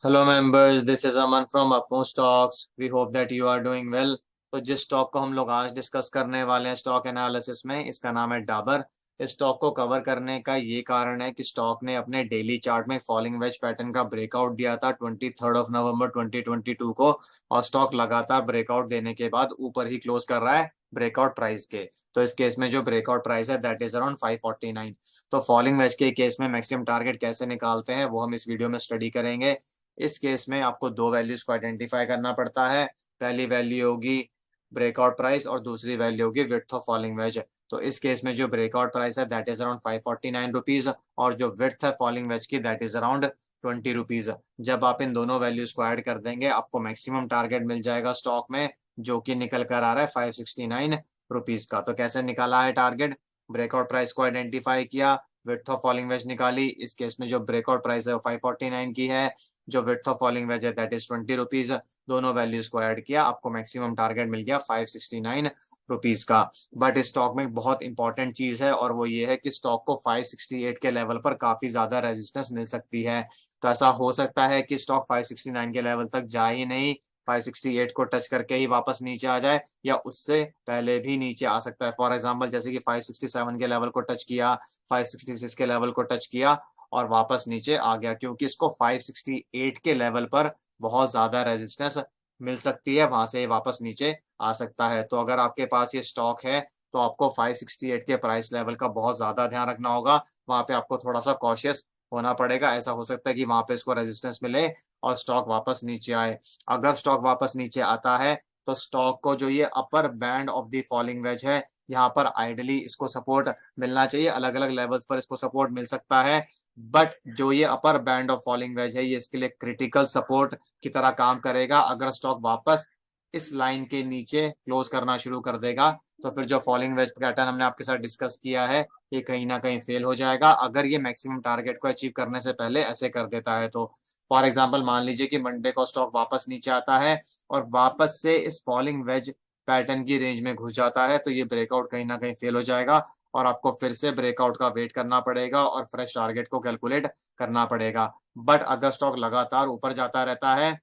Hello members, this is Aman from अपमो stocks. We hope that you are doing well. तो जिस stock को हम लोग आज डिस्कस करने वाले हैं स्टॉक एनालिसिस में, इसका नाम है डाबर। इस स्टॉक को कवर करने का ये कारण है कि स्टॉक ने अपने डेली चार्ट में फॉलिंग वेज पैटर्न का ब्रेकआउट दिया था 23 नवंबर 2022 को। और स्टॉक लगातार ब्रेकआउट देने के बाद ऊपर ही क्लोज कर रहा है ब्रेकआउट प्राइस के। तो इस केस में जो ब्रेकआउट प्राइस है दैट इज अराउंड 549। तो फॉलिंग वेज के केस में मैक्सिमम टारगेट कैसे निकालते हैं वो हम इस वीडियो में स्टडी करेंगे। इस केस में आपको दो वैल्यूज को आइडेंटिफाई करना पड़ता है। पहली वैल्यू होगी ब्रेकआउट प्राइस और दूसरी वैल्यू होगी विड्थ ऑफ फॉलिंग वेज। तो इस केस में जो ब्रेकआउट प्राइस है दैट इज अराउंड 549 रुपीज, और जो विड्थ है फॉलिंग वेज की दैट इज अराउंड 20 रुपीज। जब आप इन दोनों वैल्यूज को ऐड कर देंगे आपको मैक्सिमम टारगेट मिल जाएगा स्टॉक में, जो कि निकल कर आ रहा है 569 रुपीज का। तो कैसे निकाला है टारगेट? ब्रेकआउट प्राइस को आइडेंटिफाई किया, विड्थ ऑफ फॉलिंग वेज निकाली। इस केस में जो ब्रेकआउट प्राइस है वो 549 की है, जो विड्थ ऑफ फॉलिंग वेज है दैट इज 20 रुपीज। दोनों वैल्यूज को ऐड किया, आपको मैक्सिमम टारगेट मिल गया 569 रुपीज का। बट स्टॉक में बहुत इंपॉर्टेंट चीज है, और वो ये है कि स्टॉक को 568 के लेवल पर काफी ज्यादा रेजिस्टेंस मिल सकती है। तो ऐसा हो सकता है कि स्टॉक 569 के लेवल तक जाए ही नहीं, 568 को टच करके ही वापस नीचे आ जाए, या उससे पहले भी नीचे आ सकता है। फॉर एग्जांपल जैसे कि 567 के लेवल को टच किया, 566 के लेवल को टच किया और वापस नीचे आ गया, क्योंकि इसको 568 के लेवल पर बहुत ज्यादा रेजिस्टेंस मिल सकती है, वहां से वापस नीचे आ सकता है। तो अगर आपके पास ये स्टॉक है तो आपको 568 के प्राइस लेवल का बहुत ज्यादा ध्यान रखना होगा। वहां पे आपको थोड़ा सा कॉशियस होना पड़ेगा। ऐसा हो सकता है कि वहां पे इसको रेजिस्टेंस मिले और स्टॉक वापस नीचे आए। अगर स्टॉक वापस नीचे आता है तो स्टॉक को जो ये upper band of the falling veg है, यहाँ पर आइडली इसको सपोर्ट मिलना चाहिए। अलग अलग लेवल्स पर इसको सपोर्ट मिल सकता है, बट जो ये upper band of falling veg है ये इसके लिए क्रिटिकल सपोर्ट की तरह काम करेगा। अगर स्टॉक वापस इस लाइन के नीचे क्लोज करना शुरू कर देगा तो फिर जो फॉलिंग वेज पैटर्न हमने आपके साथ डिस्कस किया है ये कहीं ना कहीं फेल हो जाएगा, अगर ये मैक्सिमम टारगेट को अचीव करने से पहले ऐसे कर देता है तो। फॉर एग्जाम्पल मान लीजिए कि मंडे को स्टॉक वापस नीचे आता है और वापस से इस फॉलिंग वेज पैटर्न की रेंज में घुस जाता है, तो ये ब्रेकआउट कहीं ना कहीं फेल हो जाएगा और आपको फिर से ब्रेकआउट का वेट करना पड़ेगा और फ्रेश टारगेट को कैलकुलेट करना पड़ेगा। बट अगर स्टॉक लगातार ऊपर जाता रहता है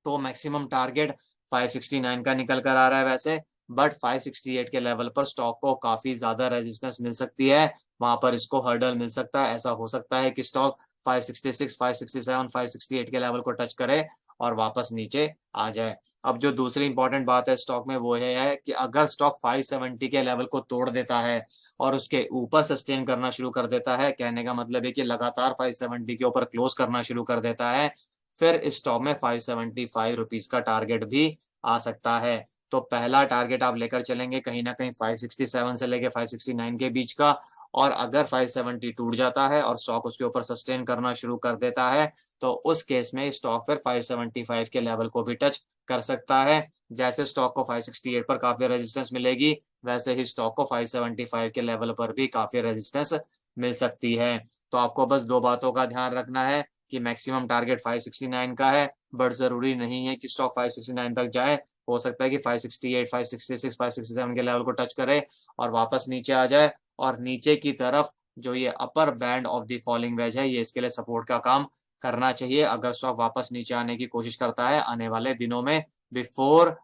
तो मैक्सिमम टारगेट 569 का निकल कर आ रहा है वैसे, बट 568 के लेवल पर स्टॉक को काफी ज्यादा रेजिस्टेंस मिल सकती है। वहां पर इसको हर्डल मिल सकता है। ऐसा हो सकता है कि स्टॉक 566, 567, 568 के लेवल को टच करे और वापस नीचे आ जाए। अब जो दूसरी इंपॉर्टेंट बात है स्टॉक में वो है कि अगर स्टॉक 570 के लेवल को तोड़ देता है और उसके ऊपर सस्टेन करना शुरू कर देता है, कहने का मतलब है कि लगातार 570 के ऊपर क्लोज करना शुरू कर देता है, फिर इस स्टॉक में 575 रुपीज का टारगेट भी आ सकता है। तो पहला टारगेट आप लेकर चलेंगे कहीं ना कहीं 567 से लेके 569 के बीच का। और अगर 570 टूट जाता है और स्टॉक उसके ऊपर सस्टेन करना शुरू कर देता है तो उस केस में स्टॉक फिर 575 के लेवल को भी टच कर सकता है। जैसे स्टॉक को 568 पर काफी रेजिस्टेंस मिलेगी, वैसे ही स्टॉक को 575 के लेवल पर भी काफी रेजिस्टेंस मिल सकती है। तो आपको बस दो बातों का ध्यान रखना है कि मैक्सिमम टारगेट 569 का है, बट जरूरी नहीं है कि स्टॉक 569 तक जाए। हो सकता है कि 568, 566, 567 के लेवल को टच करे और वापस नीचे आ जाए, और नीचे की तरफ जो ये upper band of the falling veg है ये इसके लिए सपोर्ट का काम करना चाहिए। अगर स्टॉक वापस नीचे आने की कोशिश करता है आने वाले दिनों में before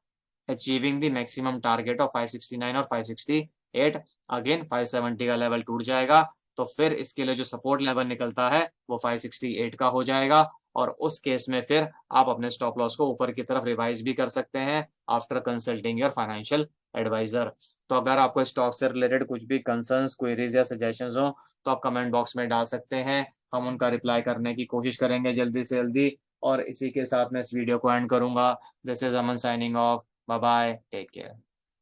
achieving the maximum target of 569 और 568, अगेन 570 का लेवल टूट जाएगा, तो फिर इसके लिए जो सपोर्ट लेवल निकलता है वो 568 का हो जाएगा। और उस केस में फिर आप अपने स्टॉप लॉस को ऊपर की तरफ रिवाइज भी कर सकते हैं after consulting your financial advisor. तो अगर आपको स्टॉक से रिलेटेड कुछ भी कंसर्न्स, क्वेरीज या सजेशंस हो तो आप कमेंट बॉक्स में डाल सकते हैं। हम उनका रिप्लाई करने की कोशिश करेंगे जल्दी से जल्दी। और इसी के साथ मैं इस वीडियो को एंड करूंगा। This is Aman signing off. Bye bye, take care.